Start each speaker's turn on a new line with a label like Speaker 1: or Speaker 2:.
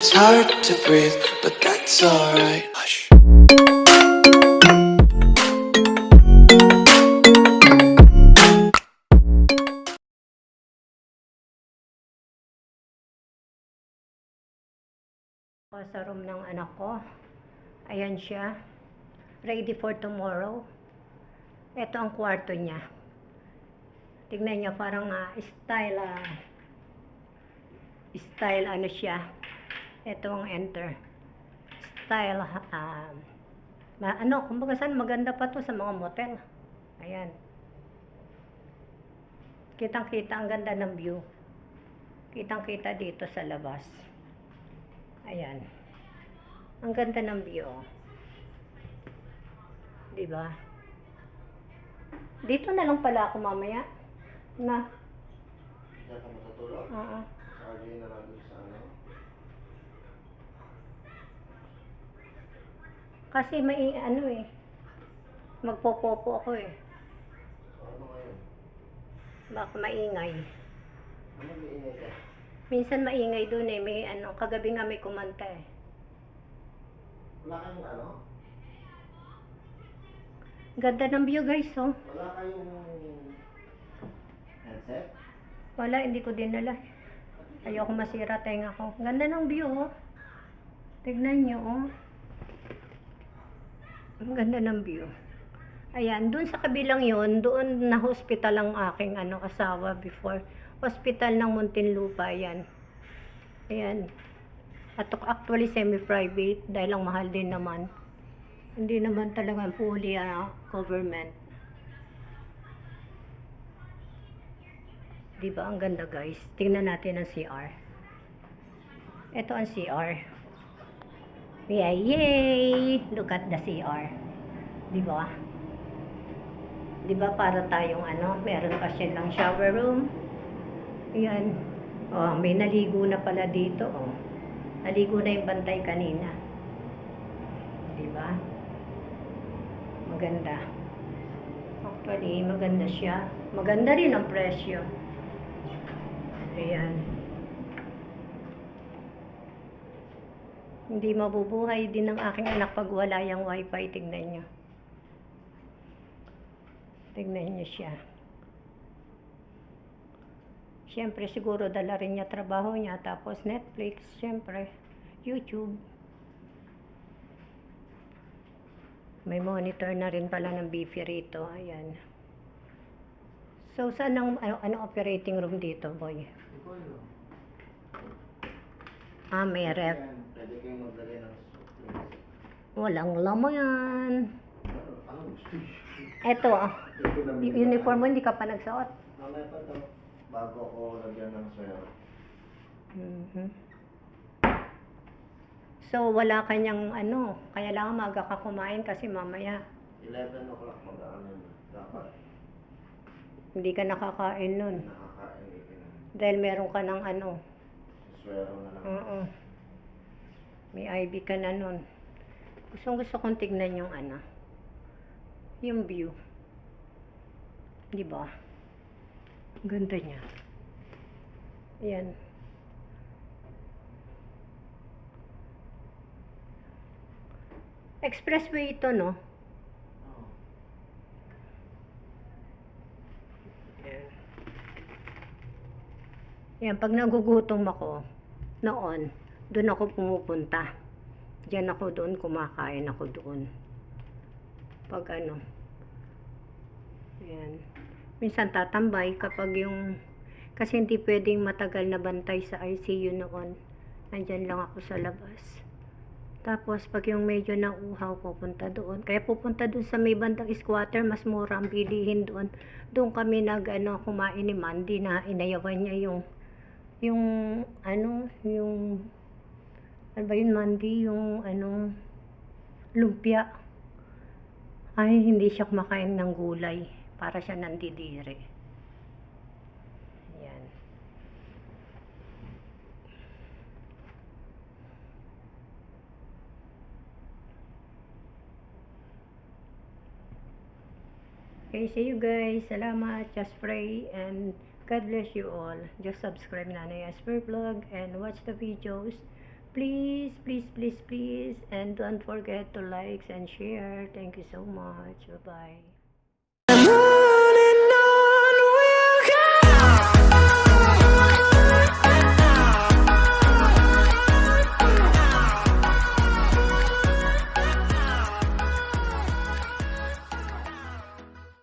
Speaker 1: It's hard to breathe, but that's alright. Hush.
Speaker 2: Ako sa room ng anak ko. Ayan siya. Ready for tomorrow. Ito ang kwarto niya. Tignan niyo, parang style ano siya. Ito ang enter. Style, kumbaga saan maganda pa to sa mga motel. Ayan. Kitang-kita ang ganda ng view. Kitang-kita dito sa labas. Ayan. Ang ganda ng view. Diba? Dito na lang pala ako mamaya. Na.
Speaker 3: Diyan ka matutulog?
Speaker 2: Oo.
Speaker 3: Lagi na lang doon sa ano?
Speaker 2: Kasi may magpopopo ako eh.
Speaker 3: So, ano ngayon?
Speaker 2: Baka maingay.
Speaker 3: Ano mag-iingay ka?
Speaker 2: Minsan maingay dun eh. May kagabi nga may kumanta eh.
Speaker 3: Wala kayong ano?
Speaker 2: Ganda ng view guys oh.
Speaker 3: Wala kayong headset?
Speaker 2: Wala, hindi ko dinala. Ayoko masira tenga ko. Ganda ng view oh. Tignan nyo oh. Ang ganda ng view. Ayan, dun sa kabilang yon, doon na hospital ang aking asawa before. Hospital ng Muntinlupa, yan. Ayan. At actually semi-private dahil ang mahal din naman. Hindi naman talaga fully government. Diba ang ganda guys? Tingnan natin ang CR. Ito ang CR. Yay! Look at the CR. Diba? Diba para tayong meron pa silang shower room. Ayan. Oh, may naligo na pala dito. Oh. Naligo na yung bantay kanina. Diba? Maganda. Actually, maganda siya. Maganda rin ang presyo. Ayan. Hindi mabubuhay din ng aking anak pag wala yung wifi. Tignan nyo. Tignan nyo siya. Siyempre, siguro dala rin niya trabaho niya. Tapos Netflix, siyempre. YouTube. May monitor na rin pala ng Bifi rito. Ayan. So, saan ang operating room dito, boy?
Speaker 3: Ikaw yun.
Speaker 2: May ref.
Speaker 3: Pwede kayong maglagay ng soft drinks.
Speaker 2: Walang laman.
Speaker 3: Ano gusto yun?
Speaker 2: Eto, uniform mo, hindi ka pa nagsuot.
Speaker 3: Mamaya pa to. Bago ako lagyan ng swero.
Speaker 2: So, wala kanyang kaya lang maaga ka kumain kasi mamaya
Speaker 3: 11 o'clock mag-ano na. Dapat
Speaker 2: hindi ka nakakain nun.
Speaker 3: nakakain din.
Speaker 2: Dahil meron ka ng
Speaker 3: Swero na lang.
Speaker 2: Oo. May IV ka na nun. Gusto kong tignan yung yung view. Diba? Ganda niya. Ayan. Expressway ito, no?
Speaker 3: Oo.
Speaker 2: Yan, pag nagugutom ako, noon, doon ako pumupunta. Diyan ako doon, kumakain ako doon. Pag yan. Minsan tatambay kapag kasi hindi pwedeng matagal na bantay sa ICU noon. Nandyan lang ako sa labas. Tapos pag yung medyo nauuhaw, pupunta doon. Kaya pupunta doon sa may bandang squatter, mas mura ang bilihin doon. Doon kami kumain ni Mandy na inayawan niya yung ano ba yun, Mandy? Yung lumpia. Ay, hindi siya kumakain ng gulay. Para siya nandidiri. Yan. Okay, see you guys. Salamat. Just pray and God bless you all. Just subscribe Nanay Esper Vlog and watch the videos. Please, please, please, please. And don't forget to like and share. Thank you so much. Bye-bye.